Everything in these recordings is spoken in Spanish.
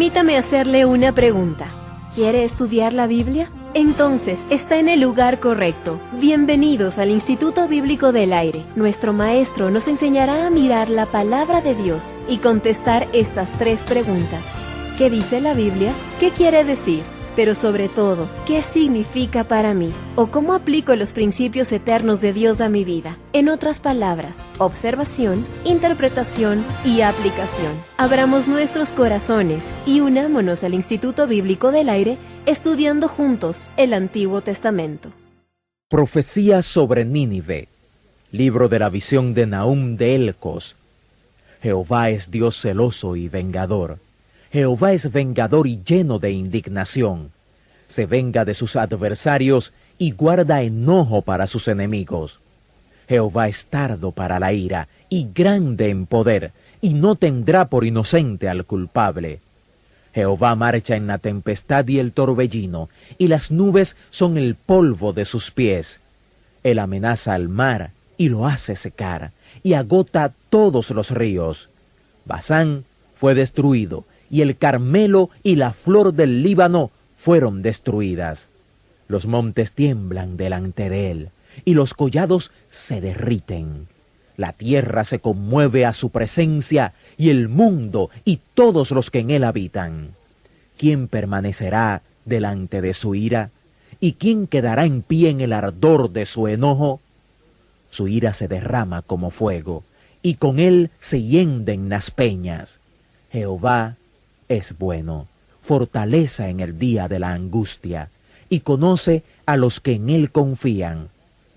Permítame hacerle una pregunta. ¿Quiere estudiar la Biblia? Entonces, está en el lugar correcto. Bienvenidos al Instituto Bíblico del Aire. Nuestro maestro nos enseñará a mirar la palabra de Dios y contestar estas 3 preguntas. ¿Qué dice la Biblia? ¿Qué quiere decir? Pero sobre todo, ¿qué significa para mí? ¿O cómo aplico los principios eternos de Dios a mi vida? En otras palabras, observación, interpretación y aplicación. Abramos nuestros corazones y unámonos al Instituto Bíblico del Aire estudiando juntos el Antiguo Testamento. Profecía sobre Nínive. Libro de la visión de Nahum de Elcos. Jehová es Dios celoso y vengador. Jehová es vengador y lleno de indignación. Se venga de sus adversarios y guarda enojo para sus enemigos. Jehová es tardo para la ira y grande en poder, y no tendrá por inocente al culpable. Jehová marcha en la tempestad y el torbellino, y las nubes son el polvo de sus pies. Él amenaza al mar y lo hace secar, y agota todos los ríos. Basán fue destruido, y el Carmelo y la flor del Líbano fueron destruidas. Los montes tiemblan delante de él, y los collados se derriten. La tierra se conmueve a su presencia, y el mundo y todos los que en él habitan. ¿Quién permanecerá delante de su ira? ¿Y quién quedará en pie en el ardor de su enojo? Su ira se derrama como fuego, y con él se hienden las peñas. Jehová es bueno, fortaleza en el día de la angustia, y conoce a los que en él confían.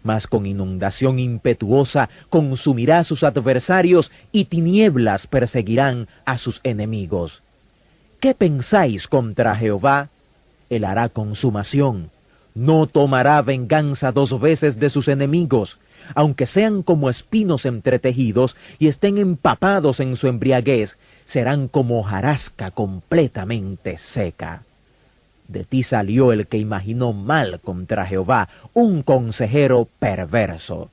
Mas con inundación impetuosa consumirá a sus adversarios, y tinieblas perseguirán a sus enemigos. ¿Qué pensáis contra Jehová? Él hará consumación. No tomará venganza 2 veces de sus enemigos, aunque sean como espinos entretejidos y estén empapados en su embriaguez, serán como hojarasca completamente seca. De ti salió el que imaginó mal contra Jehová, un consejero perverso.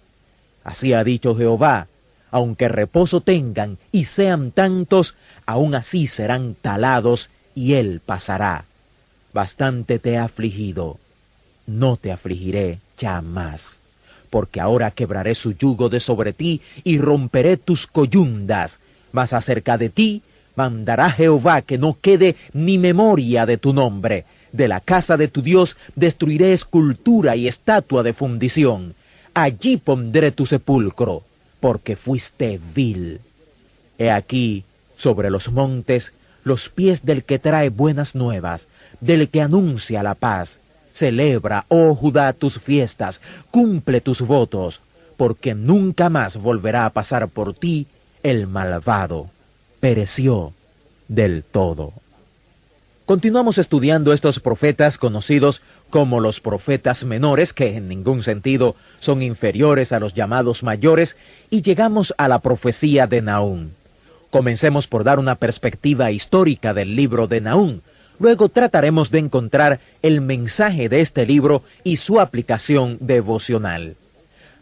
Así ha dicho Jehová: aunque reposo tengan y sean tantos, aún así serán talados, y él pasará. Bastante te he afligido, no te afligiré ya más, porque ahora quebraré su yugo de sobre ti y romperé tus coyundas. Mas acerca de ti mandará Jehová que no quede ni memoria de tu nombre. De la casa de tu Dios destruiré escultura y estatua de fundición. Allí pondré tu sepulcro, porque fuiste vil. He aquí, sobre los montes, los pies del que trae buenas nuevas, del que anuncia la paz. Celebra, oh Judá, tus fiestas, cumple tus votos, porque nunca más volverá a pasar por ti el malvado. Pereció del todo. Continuamos estudiando estos profetas conocidos como los profetas menores, que en ningún sentido son inferiores a los llamados mayores, y llegamos a la profecía de Nahum. Comencemos por dar una perspectiva histórica del libro de Nahum. Luego trataremos de encontrar el mensaje de este libro y su aplicación devocional.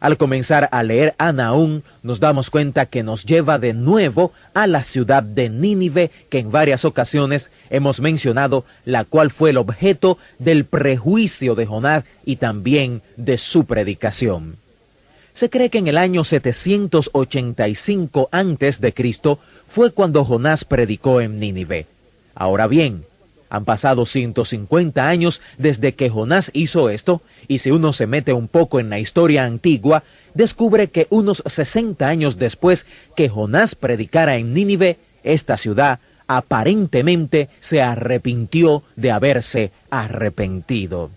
Al comenzar a leer a Nahum, nos damos cuenta que nos lleva de nuevo a la ciudad de Nínive, que en varias ocasiones hemos mencionado, la cual fue el objeto del prejuicio de Jonás y también de su predicación. Se cree que en el año 785 a.C. fue cuando Jonás predicó en Nínive. Ahora bien, han pasado 150 años desde que Jonás hizo esto, y si uno se mete un poco en la historia antigua, descubre que unos 60 años después que Jonás predicara en Nínive, esta ciudad aparentemente se arrepintió de haberse arrepentido.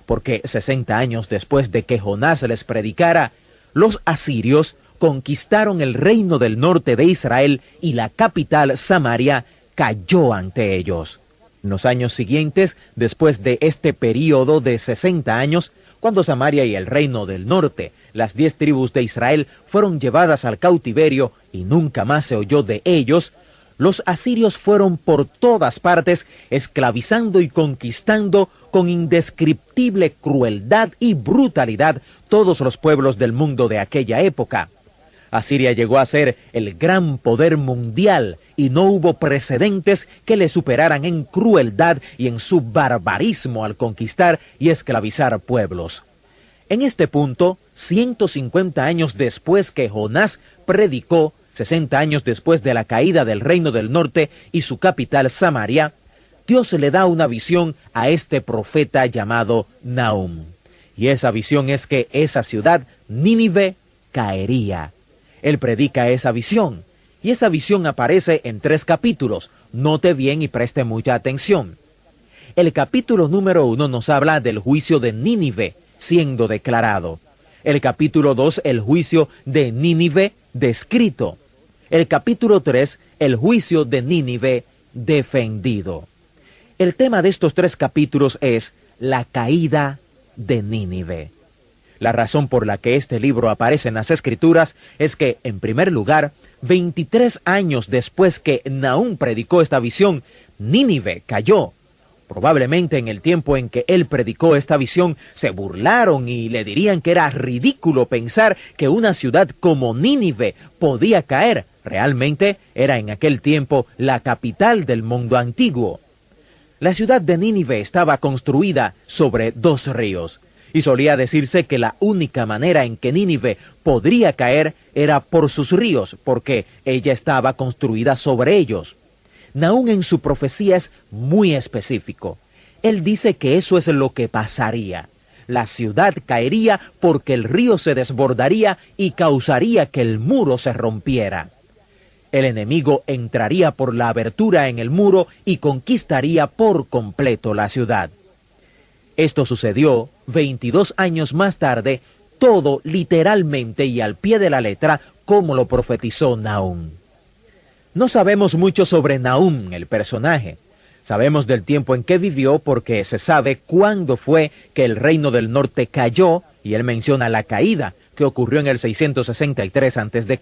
Porque 60 años después de que Jonás les predicara, los asirios conquistaron el reino del norte de Israel y la capital, Samaria, cayó ante ellos. En los años siguientes, después de este período de 60 años, cuando Samaria y el reino del norte, las 10 tribus de Israel, fueron llevadas al cautiverio y nunca más se oyó de ellos, los asirios fueron por todas partes esclavizando y conquistando con indescriptible crueldad y brutalidad todos los pueblos del mundo de aquella época. Asiria llegó a ser el gran poder mundial y no hubo precedentes que le superaran en crueldad y en su barbarismo al conquistar y esclavizar pueblos. En este punto, 150 años después que Jonás predicó, 60 años después de la caída del Reino del Norte y su capital Samaria, Dios le da una visión a este profeta llamado Nahum. Y esa visión es que esa ciudad, Nínive, caería. Él predica esa visión, y esa visión aparece en 3 capítulos. Note bien y preste mucha atención. El capítulo número 1 nos habla del juicio de Nínive siendo declarado. El capítulo 2, el juicio de Nínive descrito. El capítulo 3, el juicio de Nínive defendido. El tema de estos 3 capítulos es la caída de Nínive. La razón por la que este libro aparece en las Escrituras es que, en primer lugar, 23 años después que Nahum predicó esta visión, Nínive cayó. Probablemente en el tiempo en que él predicó esta visión, se burlaron y le dirían que era ridículo pensar que una ciudad como Nínive podía caer. Realmente era en aquel tiempo la capital del mundo antiguo. La ciudad de Nínive estaba construida sobre 2 ríos. Y solía decirse que la única manera en que Nínive podría caer era por sus ríos, porque ella estaba construida sobre ellos. Nahum en su profecía es muy específico. Él dice que eso es lo que pasaría. La ciudad caería porque el río se desbordaría y causaría que el muro se rompiera. El enemigo entraría por la abertura en el muro y conquistaría por completo la ciudad. Esto sucedió 22 años más tarde, todo literalmente y al pie de la letra, como lo profetizó Nahum. No sabemos mucho sobre Nahum, el personaje. Sabemos del tiempo en que vivió porque se sabe cuándo fue que el Reino del Norte cayó, y él menciona la caída, que ocurrió en el 663 a.C.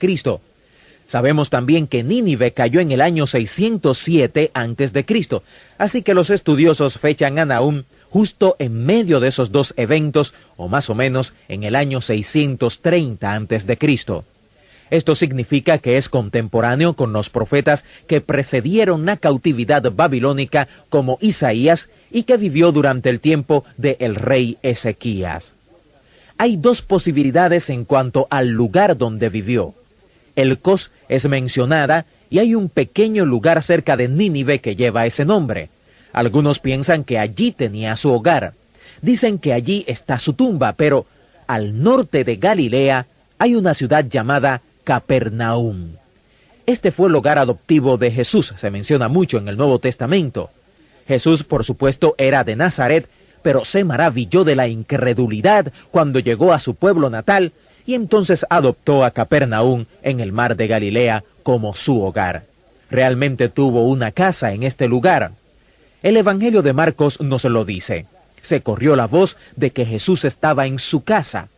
Sabemos también que Nínive cayó en el año 607 a.C., así que los estudiosos fechan a Nahum justo en medio de esos 2 eventos, o más o menos en el año 630 a.C. Esto significa que es contemporáneo con los profetas que precedieron la cautividad babilónica, como Isaías, y que vivió durante el tiempo del rey Ezequías. Hay 2 posibilidades en cuanto al lugar donde vivió. Elcos es mencionada y hay un pequeño lugar cerca de Nínive que lleva ese nombre. Algunos piensan que allí tenía su hogar. Dicen que allí está su tumba, pero al norte de Galilea hay una ciudad llamada Capernaum. Este fue el hogar adoptivo de Jesús, se menciona mucho en el Nuevo Testamento. Jesús, por supuesto, era de Nazaret, pero se maravilló de la incredulidad cuando llegó a su pueblo natal y entonces adoptó a Capernaum en el mar de Galilea como su hogar. Realmente tuvo una casa en este lugar. El Evangelio de Marcos nos lo dice. Se corrió la voz de que Jesús estaba en su casa.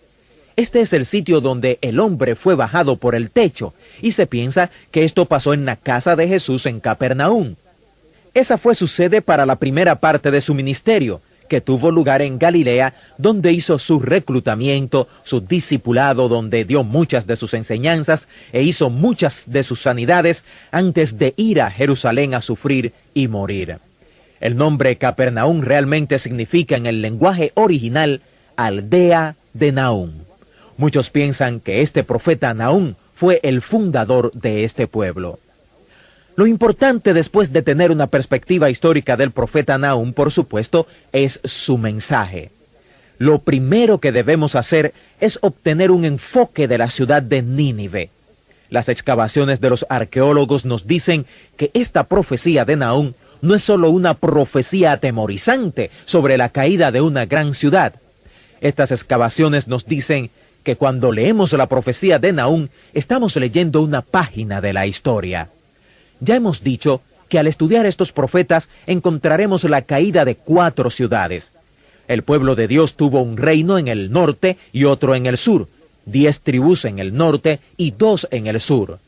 Este es el sitio donde el hombre fue bajado por el techo, y se piensa que esto pasó en la casa de Jesús en Capernaum. Esa fue su sede para la primera parte de su ministerio, que tuvo lugar en Galilea, donde hizo su reclutamiento, su discipulado, donde dio muchas de sus enseñanzas e hizo muchas de sus sanidades antes de ir a Jerusalén a sufrir y morir. El nombre Capernaum realmente significa en el lenguaje original aldea de Nahum. Muchos piensan que este profeta Nahum fue el fundador de este pueblo. Lo importante después de tener una perspectiva histórica del profeta Nahum, por supuesto, es su mensaje. Lo primero que debemos hacer es obtener un enfoque de la ciudad de Nínive. Las excavaciones de los arqueólogos nos dicen que esta profecía de Nahum no es solo una profecía atemorizante sobre la caída de una gran ciudad. Estas excavaciones nos dicen que cuando leemos la profecía de Nahum, estamos leyendo una página de la historia. Ya hemos dicho que al estudiar estos profetas encontraremos la caída de 4 ciudades. El pueblo de Dios tuvo un reino en el norte y otro en el sur, 10 tribus en el norte y 2 en el sur.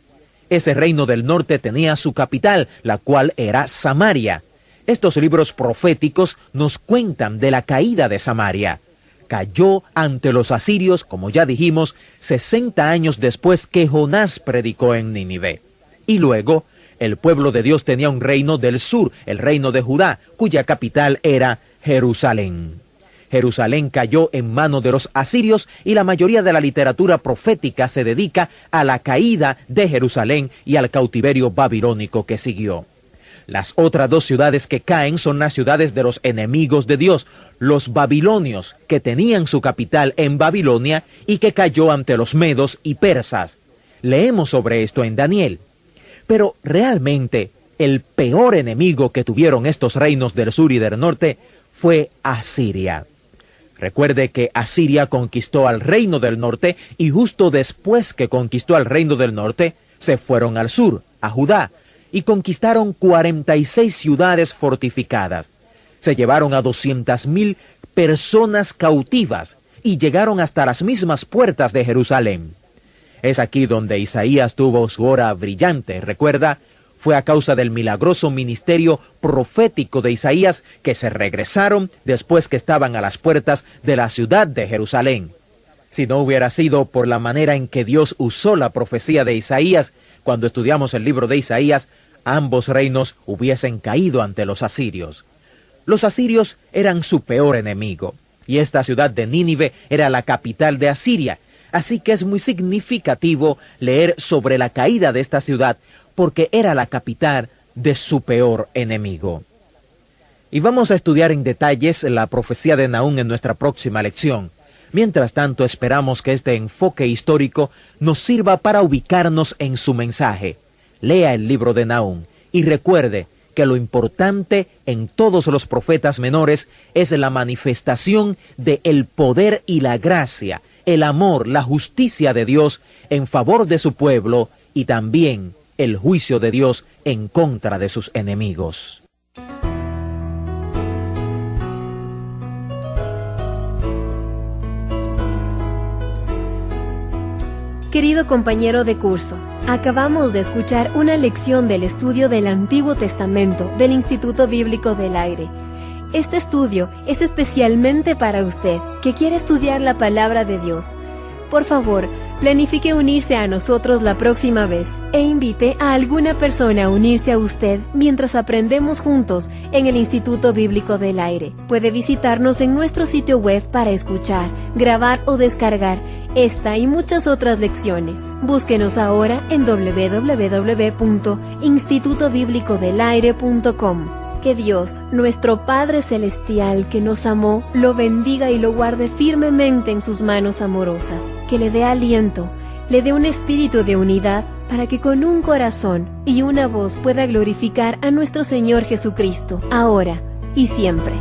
Ese reino del norte tenía su capital, la cual era Samaria. Estos libros proféticos nos cuentan de la caída de Samaria. cayó ante los asirios, como ya dijimos, 60 años después que Jonás predicó en Nínive. Y luego, el pueblo de Dios tenía un reino del sur, el reino de Judá, cuya capital era Jerusalén. Jerusalén cayó en manos de los asirios y la mayoría de la literatura profética se dedica a la caída de Jerusalén y al cautiverio babilónico que siguió. Las otras dos ciudades que caen son las ciudades de los enemigos de Dios, los babilonios, que tenían su capital en Babilonia y que cayó ante los medos y persas. Leemos sobre esto en Daniel. Pero realmente el peor enemigo que tuvieron estos reinos del sur y del norte fue Asiria. Recuerde que Asiria conquistó al reino del norte y justo después que conquistó al reino del norte, se fueron al sur, a Judá, y conquistaron 46 ciudades fortificadas. Se llevaron a 200,000 personas cautivas y llegaron hasta las mismas puertas de Jerusalén. Es aquí donde Isaías tuvo su hora brillante, recuerda. Fue a causa del milagroso ministerio profético de Isaías que se regresaron después que estaban a las puertas de la ciudad de Jerusalén. Si no hubiera sido por la manera en que Dios usó la profecía de Isaías, cuando estudiamos el libro de Isaías, ambos reinos hubiesen caído ante los asirios. Los asirios eran su peor enemigo, y esta ciudad de Nínive era la capital de Asiria. Así que es muy significativo leer sobre la caída de esta ciudad, porque era la capital de su peor enemigo. Y vamos a estudiar en detalles la profecía de Nahum en nuestra próxima lección. Mientras tanto, esperamos que este enfoque histórico nos sirva para ubicarnos en su mensaje. Lea el libro de Nahum y recuerde que lo importante en todos los profetas menores es la manifestación del poder y la gracia, el amor, la justicia de Dios en favor de su pueblo y también el juicio de Dios en contra de sus enemigos. Querido compañero de curso, acabamos de escuchar una lección del estudio del Antiguo Testamento del Instituto Bíblico del Aire. Este estudio es especialmente para usted, que quiere estudiar la palabra de Dios. Por favor, planifique unirse a nosotros la próxima vez e invite a alguna persona a unirse a usted mientras aprendemos juntos en el Instituto Bíblico del Aire. Puede visitarnos en nuestro sitio web para escuchar, grabar o descargar esta y muchas otras lecciones. Búsquenos ahora en www.institutobiblicodelaire.com. Que Dios, nuestro Padre Celestial que nos amó, lo bendiga y lo guarde firmemente en sus manos amorosas. Que le dé aliento, le dé un espíritu de unidad para que con un corazón y una voz pueda glorificar a nuestro Señor Jesucristo, ahora y siempre.